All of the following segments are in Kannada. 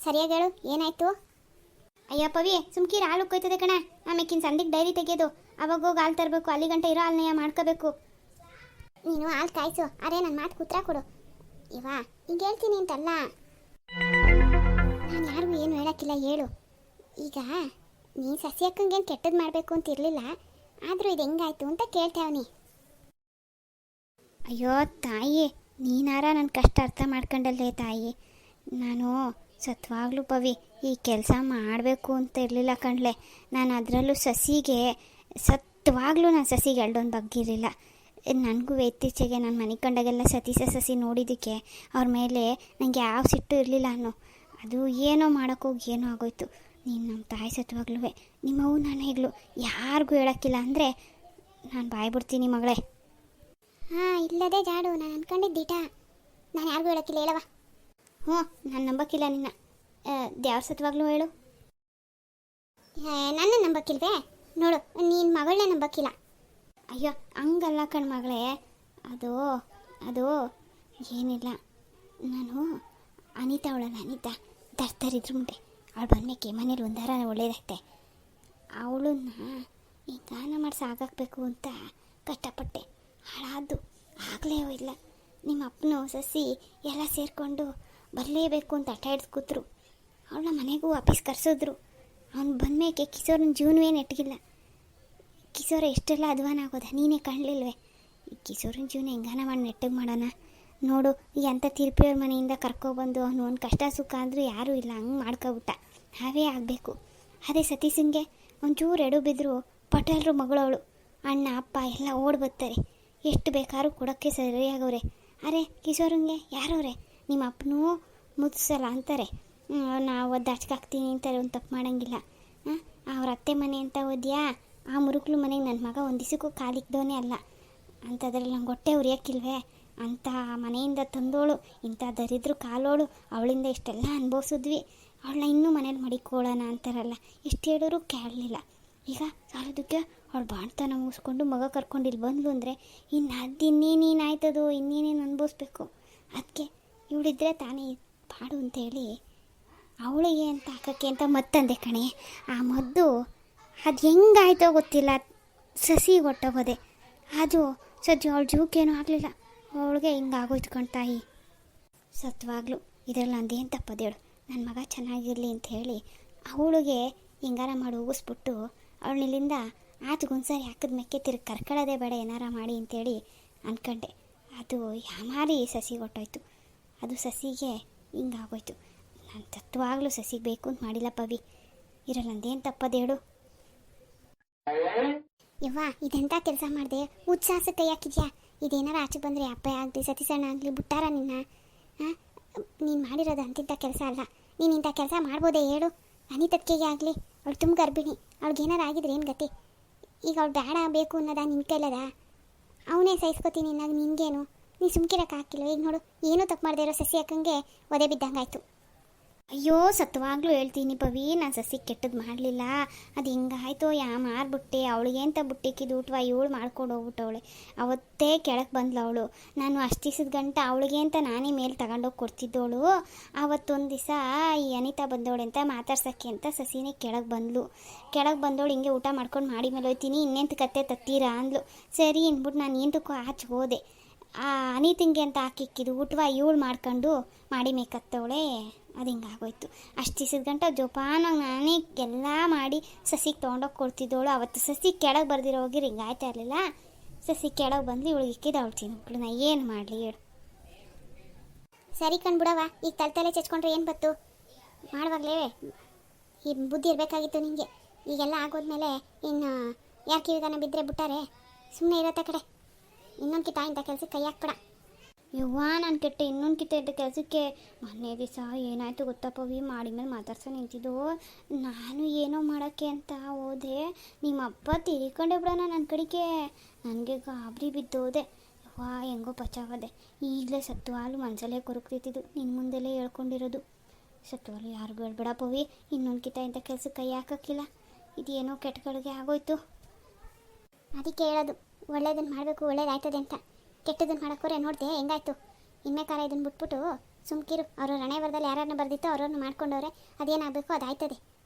ಸರಿಯಾಗಿ ಹೇಳು, ಏನಾಯ್ತು? ಅಯ್ಯ ಪವಿ, ಸುಮ್ಕೀರ ಹಾಲು ಕೊಯ್ತದೆ ಕಣ. ಆಮೇಕಿನ ಸಂದಿಗೆ ಡೈರಿ ತೆಗೆಯೋದು, ಅವಾಗ ಹೋಗಿ ಹಾಲು ತರಬೇಕು, ಅಲ್ಲಿ ಗಂಟೆ ಇರೋ ಹಾಲನ್ನ ಮಾಡ್ಕೋಬೇಕು. ನೀನು ಹಾಲು ಕಾಯಿಸು, ಅರೆ ನನ್ನ ಮಾತು ಕೂತ್ರ ಕೊಡು. ಇವಾ ಈಗ ಹೇಳ್ತೀನಿ ಅಂತಲ್ಲ, ನಾನು ಯಾರಿಗೂ ಏನು ಹೇಳೋಕ್ಕಿಲ್ಲ, ಹೇಳು. ಈಗ ನೀ ಸಸಿ ಅಕ್ಕಂಗೇನು ಕೆಟ್ಟದ್ದು ಮಾಡಬೇಕು ಅಂತ ಇರಲಿಲ್ಲ, ಆದರೂ ಇದು ಹೆಂಗಾಯ್ತು ಅಂತ ಕೇಳ್ತೇವನಿ. ಅಯ್ಯೋ ತಾಯಿ, ನೀನಾರ ನನ್ನ ಕಷ್ಟ ಅರ್ಥ ಮಾಡ್ಕೊಂಡಲ್ಲೇ ತಾಯಿ. ನಾನು ಸತ್ವಾಗ್ಲೂ ಪವಿ ಈ ಕೆಲಸ ಮಾಡಬೇಕು ಅಂತ ಇರಲಿಲ್ಲ ಕಣ್ಲೆ. ನಾನು ಅದರಲ್ಲೂ ಸಸಿಗೆ ಸತ್ವಾಗ್ಲೂ ನಾನು ಸಸಿಗೆ ಎಲ್ಡೊಂದು ಬಗ್ಗಿರಲಿಲ್ಲ. ನನಗೂ ಇತ್ತೀಚೆಗೆ ನಾನು ಮನೆ ಕಂಡಾಗೆಲ್ಲ ಸಸಿ ನೋಡಿದ್ದಕ್ಕೆ ಅವ್ರ ಮೇಲೆ ನನಗೆ ಯಾವ ಸಿಟ್ಟು ಇರಲಿಲ್ಲ ಅನ್ನೋ. ಅದು ಏನೋ ಮಾಡೋಕ್ಕೋಗಿ ಏನೋ ಆಗೋಯ್ತು. ನೀನು ನಮ್ಮ ತಾಯಿ ಸತ್ವಾಗ್ಲೂ ನಿಮ್ಮವು ನಾನು ಹೇಗಲು ಯಾರಿಗೂ ಹೇಳೋಕ್ಕಿಲ್ಲ ಅಂದರೆ ನಾನು ಬಾಯ್ ಬಿಡ್ತೀನಿ ಮಗಳೇ. ಹಾಂ, ಇಲ್ಲದೆ ಜಾಡು, ನಾನು ಅಂದ್ಕೊಂಡಿದ್ದೀಟ. ನಾನು ಯಾರಿಗೂ ಹೇಳೋಕ್ಕಿಲ್ಲ, ಹೇಳವ. ಹ್ಞೂ, ನಾನು ನಂಬಕ್ಕಿಲ್ಲ ನಿನ್ನ. ದೇವ್ರ ಸತ್ವಾಗ್ಲೂ ಹೇಳು. ನನ್ನ ನಂಬಕ್ಕಿಲ್ವೇ? ನೋಡು, ನೀನು ಮಗಳನ್ನೇ ನಂಬಕ್ಕಿಲ್ಲ. ಅಯ್ಯೋ ಹಂಗಲ್ಲ ಕಣ್ ಮಗಳೇ, ಅದು ಏನಿಲ್ಲ. ನಾನು ಅನಿತಾ ಅವಳಲ್ಲ, ಅನಿತಾ ತರ್ತರಿದ್ರು ಮುಂದೆ ಅವಳು ಬಂದಕ್ಕೆ ಮನೇಲಿ ಒಂದಾರ ಒಳ್ಳೇದೈತೆ. ಅವಳನ್ನ ಈ ಗಾನ ಮಾಡಿ ಸಾಕಾಗಬೇಕು ಅಂತ ಕಷ್ಟಪಟ್ಟೆ, ಹಾಳಾದ್ದು ಆಗಲೇ ಇಲ್ಲ. ನಿಮ್ಮ ಅಪ್ಪನೂ ಸಸಿ ಎಲ್ಲ ಸೇರಿಕೊಂಡು ಬರಲೇಬೇಕು ಅಂತ ಹಠ ಹಿಡ್ದು ಕೂತರು. ಅವಳ ಮನೆಗೂ ವಾಪಸ್ ಕರೆಸಿದ್ರು. ಅವ್ನು ಬಂದಮೇಕೆ ಕಿಶೋರನ ಜೀವನವೇ ನೆಟ್ಟಗಿಲ್ಲ. ಕಿಶೋರ ಎಷ್ಟೆಲ್ಲ ಅಧ್ವಾನ ಆಗೋದ ನೀನೇ ಕಾಣಲಿಲ್ವೇ? ಈ ಕಿಶೋರನ ಜೀವನ ಹೆಂಗಾನ ಮಾಡಿ ನೆಟ್ಟಗೆ ಮಾಡೋಣ ನೋಡು. ಎಂಥ ತಿರುಪಿಯವ್ರ ಮನೆಯಿಂದ ಕರ್ಕೊಬಂದು ಅವನು ಒಂದು ಕಷ್ಟ ಸುಖ ಅಂದರೂ ಯಾರೂ ಇಲ್ಲ, ಹಂಗೆ ಮಾಡ್ಕೊಬಿಟ್ಟ. ನಾವೇ ಆಗಬೇಕು. ಅದೇ ಸತೀಶಂಗೆ ಒಂಚೂರು ಎಡು ಬಿದ್ದರು ಪಟೇಲ್ರು ಮಗಳವಳು, ಅಣ್ಣ ಅಪ್ಪ ಎಲ್ಲ ಓಡಿ ಬರ್ತಾರೆ. ಎಷ್ಟು ಬೇಕಾದ್ರೂ ಕೊಡೋಕ್ಕೆ ಸರಿಯಾಗವ್ರೆ. ಅರೆ ಕಿಶೋರಂಗೆ ಯಾರವ್ರೆ? ನಿಮ್ಮ ಅಪ್ಪನೂ ಮುದ್ಸಲ್ಲ ಅಂತಾರೆ, ನಾವು ಒದ್ದಾಚ್ಕಾಕ್ತೀನಿ ಅಂತಾರೆ. ಒಂದು ತಪ್ಪು ಮಾಡೋಂಗಿಲ್ಲ. ಅವ್ರ ಅತ್ತೆ ಮನೆ ಅಂತ ಓದ್ಯಾ? ಆ ಮುರುಕ್ಲು ಮನೆಗೆ ನನ್ನ ಮಗ ಒಂದು ದಿವಸಕ್ಕೂ ಕಾಲಿಕ್ದವನೇ ಅಲ್ಲ. ಅಂಥದ್ರಲ್ಲಿ ನಂಗೆ ಹೊಟ್ಟೆ ಉರಿಯೋಕ್ಕಿಲ್ವೇ? ಅಂಥ ಮನೆಯಿಂದ ತಂದೋಳು, ಇಂಥ ದರಿದ್ರು ಕಾಲೋಳು, ಅವಳಿಂದ ಇಷ್ಟೆಲ್ಲ ಅನುಭವಿಸಿದ್ವಿ. ಅವಳನ್ನ ಇನ್ನೂ ಮನೇಲಿ ಮಡಿಕೊಳ್ಳೋಣ ಅಂತಾರಲ್ಲ, ಎಷ್ಟು ಹೇಳಿದ್ರು ಕೇಳಲಿಲ್ಲ. ಈಗ ಸಾಲದಕ್ಕೆ ಅವಳು ಬಾಣ್ತನ ಮುಗಿಸ್ಕೊಂಡು ಮಗ ಕರ್ಕೊಂಡು ಇಲ್ಲಿ ಬಂದ್ಲು ಅಂದರೆ ಇನ್ನು ಅದು ಇನ್ನೇನೇನಾಯ್ತದೋ, ಇನ್ನೇನೇನು ಅನುಭವಿಸ್ಬೇಕು. ಅದಕ್ಕೆ ಇವಳಿದ್ರೆ ತಾನೇ ಪಾಡು ಅಂತೇಳಿ ಅವಳಿಗೆ ಅಂತ ಹಾಕೋಕ್ಕೆ ಅಂತ ಮತ್ತಂದೆ ಕಣೆ. ಆ ಮದ್ದು ಅದು ಹೆಂಗಾಯ್ತೋ ಗೊತ್ತಿಲ್ಲ, ಸಸಿ ಹೊಟ್ಟೋಗೋದೆ ಅದು ಸಜ್ಜು. ಅವಳ ಜೀವಕ್ಕೇನೂ ಆಗಲಿಲ್ಲ, ಅವಳಿಗೆ ಹಿಂಗಾಗೋಯ್ತು ಕಣ್ತಾಯಿ. ಸತ್ವಾಗ್ಲು ಇದರಲ್ಲಿ ನಂದೇನು ತಪ್ಪದೇಳು. ನನ್ನ ಮಗ ಚೆನ್ನಾಗಿರಲಿ ಅಂತ ಹೇಳಿ ಅವಳಿಗೆ ಹಿಂಗಾರ ಮಾಡಿ ಹೋಗಿಸ್ಬಿಟ್ಟು ಅವಳನ್ನಿಲ್ಲಿಂದ ಆಚೆಗೊಂದ್ಸರಿ ಹಾಕಿದ ಮೆಕ್ಕೆ ತಿರುಗಿ ಕರ್ಕೊಳ್ಳೋದೇ ಬೇಡ, ಏನಾರ ಮಾಡಿ ಅಂತೇಳಿ ಅಂದ್ಕೊಂಡೆ. ಅದು ಯಾಮಾರಿ ಸಸಿಗೆ ಹೊಟ್ಟೋಯ್ತು. ಅದು ಸಸಿಗೆ ಹಿಂಗಾಗೋಯ್ತು. ನಾನು ತತ್ವಾಗ್ಲೂ ಸಸಿಗೆ ಬೇಕು ಅಂತ ಮಾಡಿಲ್ಲ ಪವಿ. ಇರಲ್ಲ ನಂದೇನು ತಪ್ಪದೇಳು. ಯವ್ವ ಇದೆಂಥ ಕೆಲಸ ಮಾಡಿದೆ, ಉತ್ಸಾಹ ಕೈ ಹಾಕಿದ್ಯಾ? ಇದೇನಾರ ಆಚೆ ಬಂದರೆ ಅಪ್ಪ ಆಗಲಿ ಸತೀಸಣ್ಣ ಆಗಲಿ ಬಿಟ್ಟಾರ ನಿನ್ನ? ನೀನು ಮಾಡಿರೋದು ಅಂತಿಂಥ ಕೆಲಸ ಅಲ್ಲ. ನೀನು ಇಂಥ ಕೆಲಸ ಮಾಡ್ಬೋದೇ ಹೇಳು? ಅನಿತಕ್ಕೆಗೆ ಆಗಲಿ, ಅವಳು ತುಂಬ ಗರ್ಭಿಣಿ, ಅವ್ಳಿಗೇನಾರು ಆಗಿದ್ರೆ ಏನು ಗತಿ? ಈಗ ಅವಳು ಬೇಡ ಬೇಕು ಅನ್ನೋದ ನಿನ್ನ ಕೈಲದ? ಅವನೇ ಸಹಿಸ್ಕೋತೀನಿ ಇನ್ನಾಗ ನಿನಗೇನು? ನೀನು ಸುಮ್ಕಿರಕ್ಕೆ ಹಾಕಿಲ್ಲ. ಈಗ ನೋಡು, ಏನೂ ತಪ್ಪು ಮಾಡದೇ ಇರೋ ಸಸಿ ಹಾಕಂಗೆ ಒದೆ ಬಿದ್ದಂಗಾಯ್ತು. ಅಯ್ಯೋ ಸತ್ವಾಗ್ಲೂ ಹೇಳ್ತೀನಿ ಪವಿ, ನಾನು ಸಸಿ ಕೆಟ್ಟದ್ದು ಮಾಡಲಿಲ್ಲ. ಅದು ಹಿಂಗಾಯ್ತು, ಮಾರ್ಬಿಟ್ಟೆ. ಅವಳಿಗೆ ಅಂತ ಬುಟ್ಟಿಕ್ಕಿದ್ದು ಊಟವ ಇವಳು ಮಾಡ್ಕೊಂಡು ಹೋಗ್ಬಿಟ್ಟವಳೆ. ಅವತ್ತೇ ಕೆಳಗೆ ಬಂದ್ಲು ಅವಳು. ನಾನು ಅಷ್ಟು ದಿವಸದ ಗಂಟ ಅವಳಿಗೆ ಅಂತ ನಾನೇ ಮೇಲೆ ತಗೊಂಡೋಗಿ ಕೊಡ್ತಿದ್ದವಳು. ಆವತ್ತೊಂದು ದಿವಸ ಈ ಅನಿತಾ ಬಂದವಳೆ ಅಂತ ಮಾತಾಡ್ಸೋಕ್ಕೆ ಅಂತ ಸಸಿನೇ ಕೆಳಗೆ ಬಂದವಳು. ಹಿಂಗೆ ಊಟ ಮಾಡ್ಕೊಂಡು ಮಾಡಿ ಮೇಲೆ ಹೋಯ್ತೀನಿ, ಇನ್ನೆಂತ ಕತ್ತೆ ತತ್ತೀರಾ ಅಂದ್ಲು. ಸರಿ ಅಂದ್ಬಿಟ್ಟು ನಾನು ಎಂತಕ್ಕೂ ಆಚೆ ಹೋದೆ. ಆ ಅನಿತಿಂಗೆ ಅಂತ ಹಾಕಿಕ್ಕಿದ್ದು ಊಟವ ಇವಳು ಮಾಡ್ಕೊಂಡು ಮಾಡಿ ಮೇಕತ್ತವಳೆ. ಅದು ಹಿಂಗಾಗೋಯ್ತು. ಅಷ್ಟು ದಿವಸದ ಗಂಟ ಜೋಪಾನಾಗಿ ನಾನೇ ಎಲ್ಲ ಮಾಡಿ ಸಸಿಗೆ ತೊಗೊಂಡೋಗಿ ಕೊಡ್ತಿದ್ದವಳು. ಅವತ್ತು ಸಸಿ ಕೆಳಗೆ ಬರ್ದಿರೋ ಹೋಗಿರಿ ಹಿಂಗಾಯ್ತಾ ಇರಲಿಲ್ಲ. ಸಸಿ ಕೆಳಗೆ ಬಂದು ಇವಳಿಗೆ ಇಕ್ಕಿದ್ದು ಅವಳು ತಿನ್ನೋಳು. ನಾ ಏನು ಮಾಡಲಿ ಹೇಳು? ಸರಿ ಕಣ್ಬಿಡವ, ಈಗ ತಲೆ ಚಚ್ಕೊಂಡ್ರೆ ಏನು ಬತ್ತು? ಮಾಡುವಾಗಲೇ ಈ ಬುದ್ಧಿ ಇರಬೇಕಾಗಿತ್ತು ನಿನಗೆ. ಈಗೆಲ್ಲ ಆಗೋದ್ಮೇಲೆ ಇನ್ನು ಯಾಕೆ ಕಿವಿಗಾನ ಬಿದ್ದರೆ ಬಿಟ್ಟಾರೆ? ಸುಮ್ಮನೆ ಇರತ್ತೆ ಕಡೆ. ಇನ್ನೊಂದು ಕಿತ ಇಂಥ ಕೆಲಸಕ್ಕೆ ಕೈ ಹಾಕ್ಬೇಡ. ಯವ್ವ ನಾನು ಕೆಟ್ಟೆ, ಇನ್ನೊಂದು ಕಿತ್ತ ಇದ್ದ ಕೆಲಸಕ್ಕೆ. ಮೊನ್ನೆ ದಿವಸ ಏನಾಯಿತು ಗೊತ್ತಾ ಪವಿ? ಮಾಡಿ ಮೇಲೆ ಮಾತಾಡ್ಸೋ ನಿಂತಿದ್ದು. ನಾನು ಏನೋ ಮಾಡೋಕ್ಕೆ ಅಂತ ಹೋದೆ, ನಿಮ್ಮ ಅಪ್ಪ ತಿರ್ಕೊಂಡೆ ಬಿಡೋಣ ನನ್ನ ಕಡೆಗೆ. ನನಗೆ ಗಾಬರಿ ಬಿದ್ದೋದೆ. ಯವ್ವ ಹೆಂಗೋ ಬಚಾವದೆ. ಈಗಲೇ ಸತ್ವಾಲು ಮನಸಲ್ಲೇ ಕೊರಗ್ತಿದ್ದು, ನಿನ್ನ ಮುಂದೆಲ್ಲೇ ಹೇಳ್ಕೊಂಡಿರೋದು. ಸತ್ವಾಲು ಯಾರಿಗೂ ಹೇಳ್ಬೇಡ ಪವಿ, ಇನ್ನೊಂದು ಕಿತ ಇಂಥ ಕೆಲಸಕ್ಕೆ ಕೈ ಹಾಕೋಕ್ಕಿಲ್ಲ. ಇದೇನೋ ಕೆಟ್ಟಗಳಿಗೆ ಆಗೋಯ್ತು. ಅದಕ್ಕೆ ಹೇಳೋದು, ಒಳ್ಳೇದನ್ನು ಮಾಡಬೇಕು, ಒಳ್ಳೇದಾಯ್ತದೆ ಅಂತ. ಕೆಟ್ಟದನ್ನು ಮಾಡೋಕ್ಕೋರೆ ನೋಡಿದೆ ಹೆಂಗಾಯ್ತು? ಇನ್ಮೇಕಾರ ಇದನ್ನು ಬಿಟ್ಬಿಟ್ಟು ಸುಮ್ಕಿರು. ಅವರು ಹಣೆ ಬರದಲ್ಲಿ ಯಾರನ್ನ ಬರ್ದಿತ್ತೋ ಅವ್ರನ್ನ ಮಾಡ್ಕೊಂಡವ್ರೆ. ಅದೇನಾಗಬೇಕು ಅದಾಯ್ತದೆ.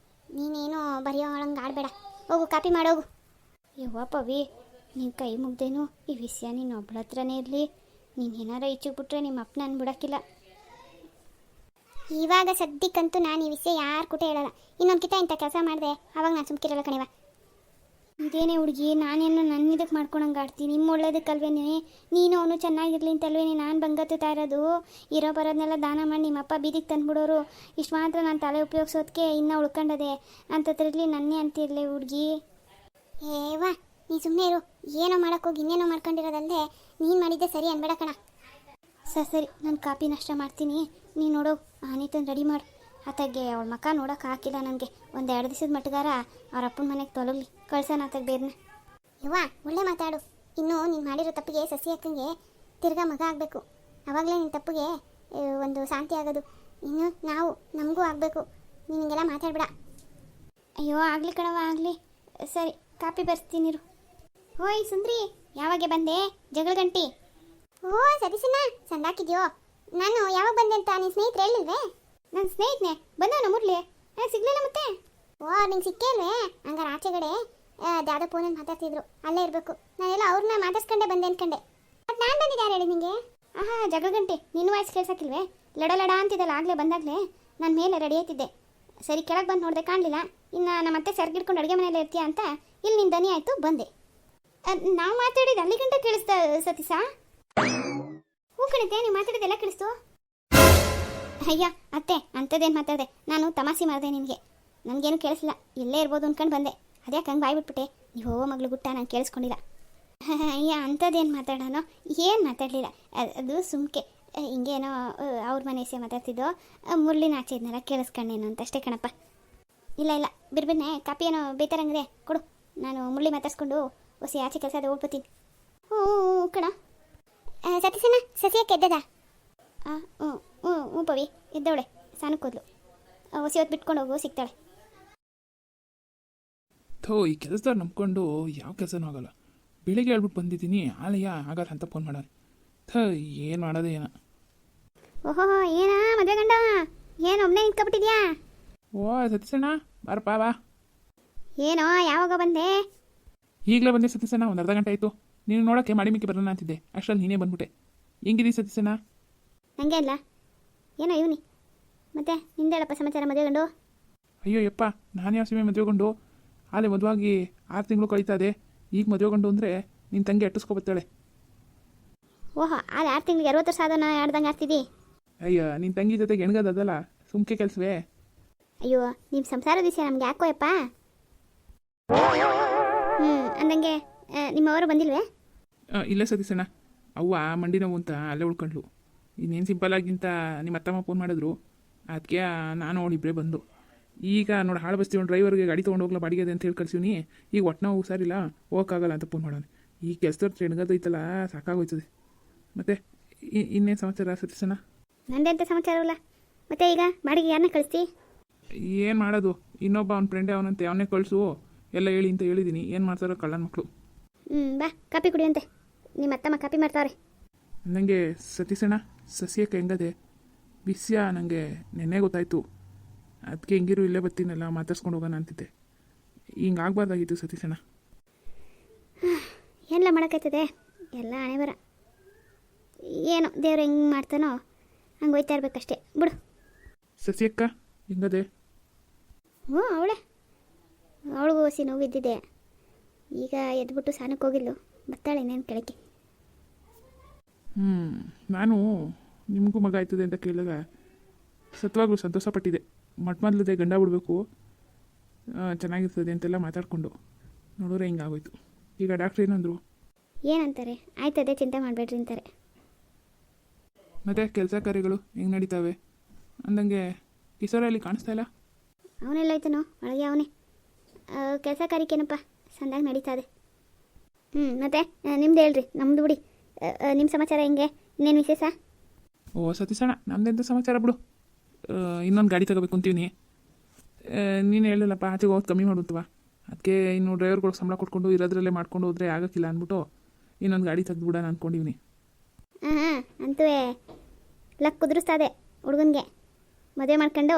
ನೀನೇನು ಬರೆಯೋಳಂಗೆ ಆಡಬೇಡ. ಹೋಗು ಕಾಪಿ ಮಾಡೋಗು. ಯವ್ವ ಪವಿ, ನಿನ್ನ ಕೈ ಮುಗ್ದೇನು ಈ ವಿಷಯ ನೀನು ಒಬ್ಬಳ ಹತ್ರನೇ ಇರಲಿ. ನೀನು ಏನಾರ ಈಚೆಗೆ ಬಿಟ್ರೆ ನಿಮ್ಮ ಅಪ್ಪ ನಾನು ಬಿಡೋಕ್ಕಿಲ್ಲ. ಇವಾಗ ಸದ್ಯಕ್ಕಂತೂ ನಾನು ಈ ವಿಷಯ ಯಾರು ಕೂಟ ಹೇಳಲ್ಲ. ಇನ್ನೊಂದು ಕಿತ ಇಂಥ ಕೆಲಸ ಮಾಡಿದೆ ಅವಾಗ ನಾನು ಸುಮ್ಕಿರಲ್ಲ ಕಣಿವ. ಇದೇನೇ ಹುಡುಗಿ, ನಾನೇನು ನನ್ನ ಇದಕ್ಕೆ ಮಾಡ್ಕೊಳಂಗೆ ಆಡ್ತೀನಿ. ನಿಮ್ಮ ಒಳ್ಳೇದಕ್ಕಲ್ವೇನೆ, ನೀನು ಅವನು ಚೆನ್ನಾಗಿರ್ಲಿ ಅಂತಲ್ವೇನೆ ನಾನು ಬಂಗತ್ತಾ ಇರೋದು. ಇರೋ ಬರೋದನ್ನೆಲ್ಲ ದಾನ ಮಾಡಿ ನಿಮ್ಮಪ್ಪ ಬೀದಿಗೆ ತಂದುಬಿಡೋರು. ಇಷ್ಟು ಮಾತ್ರ ನಾನು ತಲೆ ಉಪಯೋಗಿಸೋದಕ್ಕೆ ಇನ್ನೂ ಉಳ್ಕೊಂಡದೆ ಅಂಥದ್ರಲ್ಲಿ ನನ್ನೇ ಅಂತಿರಲಿ ಹುಡುಗಿ. ಏವಾ ನೀ ಸುಮ್ಮನೆ ಇರು. ಏನೋ ಮಾಡೋಕ್ಕೋಗಿ ಇನ್ನೇನೋ ಮಾಡ್ಕೊಂಡಿರೋದಲ್ಲದೆ ನೀನು ಮಾಡಿದ್ದೆ ಸರಿ ಅನ್ಬೇಡ ಕಣ. ಸರಿ, ನಾನು ಕಾಪಿ ನಾಷ್ಟ ಮಾಡ್ತೀನಿ. ನೀನು ನೋಡು ಆನಿತನ ರೆಡಿ ಮಾಡು. ಆತಗೆ ಅವಳ ಮಕ್ಕ ನೋಡೋಕೆ ಹಾಕಿಲ್ಲ ನನಗೆ. ಒಂದು 2 ದಿವಸದ ಮಟ್ಟಗಾರ ಅವ್ರ ಅಪ್ಪನ ಮನೆಗೆ ತೊಲಗಲಿ ಕಳ್ಸೋಣ ಆತಗೆ ಬೇರ್ನ. ಯವ್ವ ಒಳ್ಳೆ ಮಾತಾಡು. ಇನ್ನು ನೀನು ಮಾಡಿರೋ ತಪ್ಪಿಗೆ ಸಸಿ ಅಕ್ಕಂಗೆ ತಿರ್ಗಾ ಮಗ ಆಗಬೇಕು. ಆವಾಗಲೇ ನಿನ್ನ ತಪ್ಪಿಗೆ ಒಂದು ಶಾಂತಿ ಆಗೋದು. ಇನ್ನು ನಾವು ನಮಗೂ ಆಗಬೇಕು. ನೀನು ಹಿಂಗೆಲ್ಲ ಮಾತಾಡ್ಬೇಡ. ಅಯ್ಯೋ ಆಗಲಿ ಕಣವ, ಆಗಲಿ. ಸರಿ, ಕಾಪಿ ಬರ್ಸ್ತೀನಿರು. ಓಯ್ ಸುಂದ್ರಿ, ಯಾವಾಗ ಬಂದೆ ಜಗಳ ಗಂಟಿ? ಓ ಸತೀಶಣ್ಣ, ಸಂದಾಕಿದ್ಯೋ? ನಾನು ಯಾವಾಗ ಬಂದೆ ಅಂತ ನಿನ್ನ ಸ್ನೇಹಿತರು ಹೇಳಿಲ್ವೇ? ನನ್ನ ಸ್ನೇಹಿತನೇ ಬಂದವನ ಮುರಳಿ, ನನಗೆ ಸಿಗ್ಲಿಲ್ಲ ಮತ್ತೆ. ಓ ನಿಂಗೆ ಸಿಕ್ಕೇ ಇಲ್ವೇ? ಹಂಗಾರೆ ಆಚೆಗಡೆ ದಾದ ಫೋನಲ್ಲಿ ಮಾತಾಡ್ತಿದ್ರು, ಅಲ್ಲೇ ಇರಬೇಕು. ನಾನೆಲ್ಲ ಅವ್ರನ್ನ ಮಾತಾಡ್ಸ್ಕೊಂಡೆ ಬಂದೆ ಅನ್ಕಂಡೆ. ಮತ್ತು ನಾನು ಬಂದಿದ್ದೆ ಯಾರು ಹೇಳಿ ನಿಮಗೆ? ಆಹಾ ಜಗಳ ಗಂಟೆ, ನಿನ್ನ ವಾಯ್ಸ್ ಕೇಳ್ಸಕ್ಕಿಲ್ವೇ? ಲಡ ಲಡ ಅಂತಿದ್ದಲ್ಲ ಆಗಲೇ ಬಂದಾಗಲೇ. ನಾನು ಮೇಲೆ ರೆಡಿ ಆಯ್ತಿದ್ದೆ. ಸರಿ ಕೆಳಗೆ ಬಂದು ನೋಡಿದೆ, ಕಾಣಲಿಲ್ಲ. ಇನ್ನು ನಮ್ಮತ್ತೆ ಸೆರ್ಗಿಡ್ಕೊಂಡು ಅಡುಗೆ ಮನೇಲಿ ಇರ್ತೀಯ ಅಂತ ಇಲ್ಲಿ ನಿನ್ನ ದನಿ ಆಯಿತು, ಬಂದೆ. ನಾವು ಮಾತಾಡಿದ್ದು ಅಲ್ಲಿ ಗಂಟೆ ಕೇಳಿಸ್ತಾ ಸತೀಶ? ಹೂ ಕಣಿತೆ, ನೀವು ಮಾತಾಡಿದ್ದೆಲ್ಲ ಕೇಳಿಸ್ತು. ಅಯ್ಯ ಅತ್ತೆ, ಅಂಥದ್ದೇನು ಮಾತಾಡಿದೆ? ನಾನು ತಮಾಷೆ ಮಾಡಿದೆ ನಿನಗೆ. ನನಗೇನು ಕೇಳಿಸಿಲ್ಲ, ಇಲ್ಲೇ ಇರ್ಬೋದು ಅಂದ್ಕೊಂಡು ಬಂದೆ. ಅದ್ಯಾಕೆ ಹಂಗೆ ಬಾಯ್ಬಿಟ್ಬಿಟ್ಟೆ? ನೀವು ಮಗಳು ಗುಟ್ಟ ನಾನು ಕೇಳಿಸ್ಕೊಂಡಿಲ್ಲ. ಅಯ್ಯ ಅಂಥದ್ದೇನು ಮಾತಾಡೋಣ? ಏನು ಮಾತಾಡಲಿಲ್ಲ, ಅದು ಸುಮ್ಕೆ ಹಿಂಗೇನೋ ಅವ್ರ ಮನೆ ವಿಷಯ ಮಾತಾಡ್ತಿದ್ದೋ. ಮುರಳಿನ ಆಚೆ ಇದನ್ನೆಲ್ಲ ಕೇಳಿಸ್ಕೊಂಡೇನು ಅಂತ ಅಷ್ಟೇ ಕಣಪ್ಪ. ಇಲ್ಲ ಇಲ್ಲ ಬಿರ್ಬಿನ್ನೆ, ಕಾಪಿ ಏನೋ ಬೇತಾರಂಗಿದೆ ಕೊಡು. ನಾನು ಮುರಳಿ ಮಾತಾಡ್ಸ್ಕೊಂಡು ಹೊಸಿ ಆಚೆ ಕೆಲಸ ಅದು ಓಡ್ಬತ್ತೀನಿ. ಹ್ಞೂ ಕಣ. ಸತೀಶಣ್ಣ, ಸಸಿಯಕ್ಕೆ ಎದ್ದದ? ಹ್ಞೂ ಪವಿ ಎದ್ದವಳೆ, ಸಾನಕ್ಕೆ ಹೋದ್ಲು. ಹೊಸಿ ಹೊತ್ತು ಬಿಟ್ಕೊಂಡು ಹೋಗು, ಸಿಗ್ತಾಳೆ. ಈ ಕೆಲಸದವ್ರು ನಂಬ್ಕೊಂಡು ಯಾವ ಕೆಲಸನೂ ಆಗಲ್ಲ. ಬೆಳಿಗ್ಗೆ ಹೇಳ್ಬಿಟ್ಟು ಬಂದಿದ್ದೀನಿ, ಆಲಯ್ಯ ಆಗಲ್ಲ ಅಂತ ಫೋನ್ ಮಾಡೋಣ. ಏನು ಮಾಡೋದು ಏನೋ. ಓಹೋ ಏನಾ ಮದುವೆ ಗಂಡ, ಏನು ಒಬ್ಬನೇ ನಿಂತ್ಕೊಬಿಟ್ಟಿದ್ಯಾ? ಓ ಸತೀಶಣ್ಣ ಬಾರಪ್ಪ ಬಾ. ಏನೋ ಯಾವಾಗ ಬಂದೆ? ಈಗಲೇ ಬಂದೆ ಸತೀಶಣ್ಣ, ಒಂದು ಅರ್ಧ ಗಂಟೆ ಆಯಿತು. ನೀನು ನೋಡೋಕ್ಕೆ ಮಾಡಿ ಮಿಕ್ಕಿ ಬರೋಣ ಅಂತಿದ್ದೆ, ಅಷ್ಟರಲ್ಲಿ ನೀನೇ ಬಂದ್ಬಿಟ್ಟೆ. ಹೆಂಗಿದ್ದೀವಿ ಸತೀಶಣ್ಣ? ಹಂಗೆ ಅಲ್ಲ, ಏನೋ ಇವನಿ. ಮತ್ತೆ ನಿಂದೇಳಪ್ಪ ಸಮಾಚಾರ ಮದುವೆ ಗಂಡು? ಅಯ್ಯೋ ಯಪ್ಪ, ನಾನು ಯಾವ ಸಮಯ ಮದುವೆಗೊಂಡು ಆಲೆ ಮದುವಾಗಿ 6 ತಿಂಗಳು ಕಳೀತಾ ಇದೆ. ಈಗ ಮದುವೆಗೊಂಡು ಅಂದರೆ ನಿನ್ನ ತಂಗಿ ಅಟ್ಟಿಸ್ಕೊಬತ್ತಾಳೆ. ಓಹೋ ಆಲೆ 6 ತಿಂಗಳಿಗೆ 60 ವರ್ಷ ಆದನ ಆಡ್ದಂಗೆ ಆಗ್ತಿದ್ದಿ. ಅಯ್ಯ ನಿನ್ನ ತಂಗಿ ಜೊತೆಗೆ ಹೆಣ್ಗದಲ್ಲ, ಸುಮ್ಕೆ ಕೆಲಸವೇ. ಅಯ್ಯೋ ನಿಮ್ಮ ಸಂಸಾರದ ವಿಷಯ ನಮ್ಗೆ ಯಾಕೋ ಯಪ್ಪ. ಅಂದಂಗೆ ನಿಮ್ಮವರು ಬಂದಿಲ್ವೇ? ಇಲ್ಲ ಸತೀಶಣ್ಣ, ಅವ್ವ ಮಂಡಿ ನೋವು ಅಂತ ಅಲ್ಲೇ ಉಳ್ಕೊಂಡ್ಲು. ಇನ್ನೇನು ಸಿಂಪಲ್ಲಾಗಿಂತ ನಿಮ್ಮ ಅತ್ತಮ್ಮ ಫೋನ್ ಮಾಡಿದ್ರು, ಅದಕ್ಕೆ ನಾನು ಅವಳಿಬ್ಬರೇ ಬಂದು. ಈಗ ನೋಡಿ ಹಾಳು ಬಸ್ತೀವಿ, ಡ್ರೈವರ್ಗೆ ಗಾಡಿ ತೊಗೊಂಡು ಹೋಗ್ಲಾ ಬಾಡಿಗೆ ಅಂತ ಹೇಳಿ ಕಳ್ಸೀನಿ. ಈಗ ಒಟ್ಟು ಹುಷಾರಿಲ್ಲ, ಹೋಗೋಕ್ಕಾಗಲ್ಲ ಅಂತ ಫೋನ್ ಮಾಡೋಣ. ಈ ಕೆಲಸದವ್ರು ಹೆಣ್ಗದೈತಲ್ಲ, ಸಾಕಾಗೋಯ್ತದೆ. ಮತ್ತು ಇನ್ನೇನು ಸಮಾಚಾರ ಸತೀಶಣ್ಣ? ನಂದೆಂತ ಸಮಾಚಾರವಲ್ಲ. ಮತ್ತೆ ಈಗ ಬಾಡಿಗೆ ಯಾರನ್ನ ಕಳಿಸ್ತಿ? ಏನು ಮಾಡೋದು, ಇನ್ನೊಬ್ಬ ಅವ್ನ ಫ್ರೆಂಡೇ ಅವನಂತೆ, ಅವನೇ ಕಳಿಸು ಎಲ್ಲ ಹೇಳಿ ಅಂತ ಹೇಳಿದ್ದೀನಿ. ಏನು ಮಾಡ್ತಾರೋ ಕಳ್ಳನ ಮಕ್ಕಳು. ಬಾ ಕಾಪಿ ಕುಡಿಯಂತೆ, ನಿಮ್ಮ ಅತ್ತಮ್ಮ ಕಾಪಿ ಮಾಡ್ತಾವ್ರೆ. ನನಗೆ ಸತೀಶಣ್ಣ ಸಸ್ಯಕ್ಕೆ ಹೆಂಗದೆ ವಿಷಯ ನನಗೆ ನೆನ್ನೆ ಗೊತ್ತಾಯಿತು. ಅದಕ್ಕೆ ಹೆಂಗಿರು ಇಲ್ಲೇ ಬರ್ತೀನಲ್ಲ, ಮಾತಾಡ್ಸ್ಕೊಂಡು ಹೋಗೋಣ ಅಂತಿದ್ದೆ. ಹಿಂಗೆ ಆಗಬಾರ್ದಾಗಿತ್ತು ಸತೀಶಣ್ಣ. ಎಲ್ಲ ಮಾಡೋಕ್ಕಾಯ್ತದೆ, ಎಲ್ಲ ಹಣೆ ಬರ. ಏನೋ ದೇವ್ರು ಹೆಂಗೆ ಮಾಡ್ತಾನೋ ಹಂಗೆ ಹೋಯ್ತಾ ಇರ್ಬೇಕಷ್ಟೇ ಬಿಡು. ಸಸ್ಯಕ್ಕ ಹೆಂಗದೆ? ಹ್ಞೂ ಅವಳಿಗೂ ಹೊಸಿ ನೋವಿದ್ದಿದೆ. ಈಗ ಎದ್ಬಿಟ್ಟು ಸ್ನಾನಕ್ಕೆ ಹೋಗಿದ್ಲು, ಬರ್ತಾಳೆ ಇನ್ನೇನು ಕೆಳಕ್ಕೆ. ನಾನು ನಿಮಗೂ ಮಗ ಆಯ್ತದೆ ಅಂತ ಕೇಳಿದಾಗ ಸತ್ವಾಗ್ಲೂ ಸಂತೋಷಪಟ್ಟಿದ್ದೆ. ಮೊದಲದೇ ಗಂಡ ಬಿಡಬೇಕು, ಚೆನ್ನಾಗಿರ್ತದೆ ಅಂತೆಲ್ಲ ಮಾತಾಡಿಕೊಂಡು ನೋಡಿದ್ರೆ ಹಿಂಗಾಗೋಯ್ತು. ಈಗ ಡಾಕ್ಟ್ರ್ ಏನಂದರು? ಏನಂತಾರೆ? ಆಯ್ತದೆ ಚಿಂತೆ ಮಾಡಬೇಡ್ರಿ ಅಂತಾರೆ. ಮತ್ತು ಕೆಲಸ ಕಾರ್ಯಗಳು ಹೆಂಗೆ ನಡೀತಾವೆ? ಅಂದಂಗೆ ಕಿಶೋರಲ್ಲಿ ಕಾಣಿಸ್ತಾ ಇಲ್ಲ. ಅವನೆಲ್ಲ ಆಯ್ತನೋ ಒಳಗೆ ಅವನೇ. ಕೆಲಸ ಕಾರ್ಯಕ್ಕೇನಪ್ಪ ಸಂದಾಗ ನಡೀತಾ ಇದೆ. ಮತ್ತೆ ನಿಮ್ದು ಹೇಳ್ರಿ, ನಮ್ಮದು ಬಿಡಿ. ನಿಮ್ಮ ಸಮಾಚಾರ ಹೆಂಗೆ? ಇನ್ನೇನು ವಿಶೇಷ? ಓ ಸತೀಶಣ್ಣ, ನಮ್ದೆಂತ ಸಮಾಚಾರ ಬಿಡು. ಇನ್ನೊಂದು ಗಾಡಿ ತಗೋಬೇಕು ಅಂತೀವಿ. ನೀನು ಹೇಳಿಲ್ಲಪ್ಪ ಆಚೆಗೆ ಹೋಗೋದು ಕಮ್ಮಿ ಮಾಡುತ್ತವ. ಅದಕ್ಕೆ ಇನ್ನು ಡ್ರೈವರ್ಗಳು ಸಂಬಳ ಕೊಟ್ಕೊಂಡು ಇರೋದ್ರಲ್ಲೇ ಮಾಡ್ಕೊಂಡು ಹೋದರೆ ಆಗೋಕ್ಕಿಲ್ಲ ಅಂದ್ಬಿಟ್ಟು ಇನ್ನೊಂದು ಗಾಡಿ ತೆಗೆದುಬಿಡೋಣ ಅಂದ್ಕೊಂಡಿವ್ನಿ. ಹಾಂ ಅಂತೂ ಲಕ್ ಕುದುರಿಸ್ತಾ ಇದೆ. ಹುಡುಗನಿಗೆ ಮದುವೆ ಮಾಡ್ಕೊಂಡು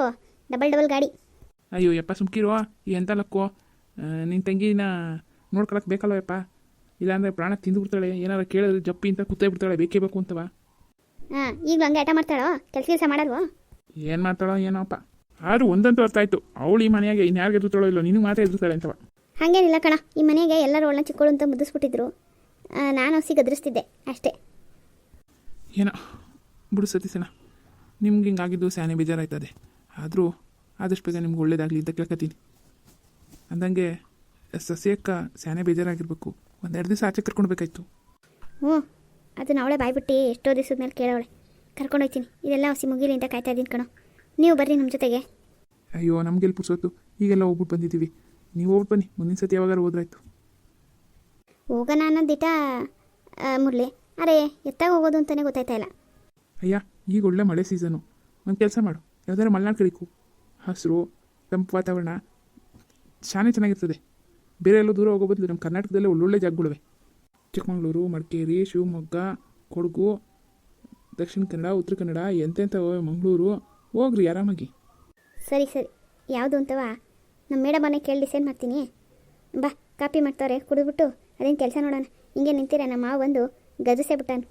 ಡಬಲ್ ಗಾಡಿ. ಅಯ್ಯೋ ಯಪ್ಪ ಸುಮ್ಕಿರೋ ಎಂತ ಲಕ್ಕೋ. ನಿನ್ನ ತಂಗಿನ ನೋಡ್ಕೊಳಕ್ಕೆ ಬೇಕಲ್ವ ಯಪ್ಪ, ಇಲ್ಲಾಂದರೆ ಪ್ರಾಣ ತಿಂದು ಬಿಡ್ತಾಳೆ. ಏನಾರು ಕೇಳಿದ್ರೆ ಜಪ್ಪಿ ಅಂತ ಕೂತೇ ಬಿಡ್ತಾಳೆ, ಬೇಕೇ ಬೇಕು ಅಂತವ. ಹಾಂ, ಈಗಲೂ ಹಂಗೆ ಆಟ ಮಾಡ್ತಾಳೋ, ಕೆಲಸ ಮಾಡಲ್ವೋ? ಏನು ಮಾಡ್ತಾಳೋ ಏನೋಪ್ಪ. ಆದರೂ ಒಂದಂತೂ ಅರ್ಥ ಆಯಿತು, ಅವಳು ಈ ಮನೆಯಾಗೆ ಇನ್ಯಾರಿಗೆ ಎದುರ್ತಾಳೋ ಇಲ್ಲೋ, ನಿನಗೆ ಮಾತ್ರ ಎದುರ್ತಾಳೆ ಅಂತವ. ಹಾಗೇನಿಲ್ಲ ಕಣ, ಈ ಮನೆಗೆ ಎಲ್ಲರೂ ಅವಳನ್ನ ಚಿಕ್ಕಳು ಅಂತ ಮುದ್ದಿಸ್ಬಿಟ್ಟಿದ್ರು. ನಾನು ಗದರಿಸ್ತಿದ್ದೆ ಅಷ್ಟೇ. ಏನೋ ಬಿಡು ಸತೀಸಣ್ಣ, ನಿಮ್ಗೆ ಹಿಂಗಾಗಿದ್ದು ಸ್ಯಾನೆ ಬೇಜಾರಾಯ್ತದೆ. ಆದರೂ ಆದಷ್ಟು ಬೇಗ ನಿಮ್ಗೆ ಒಳ್ಳೇದಾಗಲಿ ಅಂತ ಕೇಳ್ಕೊತೀನಿ. ಅಂದಂಗೆ ಸಸ್ಯಕ್ಕ ಸ್ಯಾನೆ ಬೇಜಾರಾಗಿರ್ಬೇಕು, ಒಂದೆರಡು ದಿವಸ ಆಚೆ ಕರ್ಕೊಂಡ್ಬೇಕಾಯ್ತು. ಹ್ಞೂ, ಅದನ್ನ ಅವಳೇ ಬಾಯ್ಬಿಟ್ಟು ಎಷ್ಟೋ ದಿವಸದ ಮೇಲೆ ಕೇಳವಳೆ. ಕರ್ಕೊಂಡೋಗ್ತೀನಿ, ಇದೆಲ್ಲ ಹಸಿ ಮುಗಿಲಿ ಅಂತ ಕಾಯ್ತಾ ಇದ್ದೀನಿ ಕಣೋ. ನೀವು ಬರ್ರಿ ನಮ್ಮ ಜೊತೆಗೆ. ಅಯ್ಯೋ ನಮಗೆಲ್ಲಿ ಪುರ್ಸೋತು, ಈಗೆಲ್ಲ ಹೋಗ್ಬಿಟ್ಟು ಬಂದಿದ್ದೀವಿ. ನೀವು ಹೋಗ್ಬಿಟ್ಟು ಬನ್ನಿ, ಮುಂದಿನ ಸತಿ ಯಾವಾಗಾರು ಹೋದ್ರಾಯ್ತು. ಹೋಗೋಣ ಅನ್ನೋದಿಟ ಮುರಳಿ, ಅರೆ ಎತ್ತಾಗ ಹೋಗೋದು ಅಂತಲೇ ಗೊತ್ತಾಯ್ತಾ ಇಲ್ಲ. ಅಯ್ಯ ಈಗ ಒಳ್ಳೆ ಮಳೆ ಸೀಸನು, ಒಂದು ಕೆಲಸ ಮಾಡು, ಯಾವ್ದಾರು ಮಲೆನಾಡು ಕಡೆಗೂ. ಹಸಿರು ತಂಪು ವಾತಾವರಣ ಚೆನ್ನಾಗಿರ್ತದೆ. ಬೇರೆ ಎಲ್ಲೋ ದೂರ ಹೋಗೋ ಬದಲು ನಮ್ಮ ಕರ್ನಾಟಕದಲ್ಲೇ ಒಳ್ಳೊಳ್ಳೆ ಜಾಗಗಳಿವೆ. ಚಿಕ್ಕಮಗಳೂರು, ಮಡಿಕೇರಿ, ಶಿವಮೊಗ್ಗ, ಕೊಡಗು, ದಕ್ಷಿಣ ಕನ್ನಡ, ಉತ್ತರ ಕನ್ನಡ, ಎಂತೆಂಥ ಮಂಗಳೂರು, ಹೋಗ್ರಿ ಆರಾಮಾಗಿ. ಸರಿ ಯಾವುದು ಅಂತವ ನಮ್ಮ ಮೇಡಮನ್ನೇ ಕೇಳಿ ಡಿಸೈಡ್ ಮಾಡ್ತೀನಿ. ಬಾ, ಕಾಪಿ ಮಾಡ್ತಾರೆ, ಕುಡಿದ್ಬಿಟ್ಟು ಅದೇನು ಕೆಲಸ ನೋಡೋಣ. ಹಿಂಗೆ ನಿಂತೀರ, ನಮ್ಮ ಮಾವ ಬಂದು ಗದರಿಸೇ ಬಿಟ್ಟಾನು.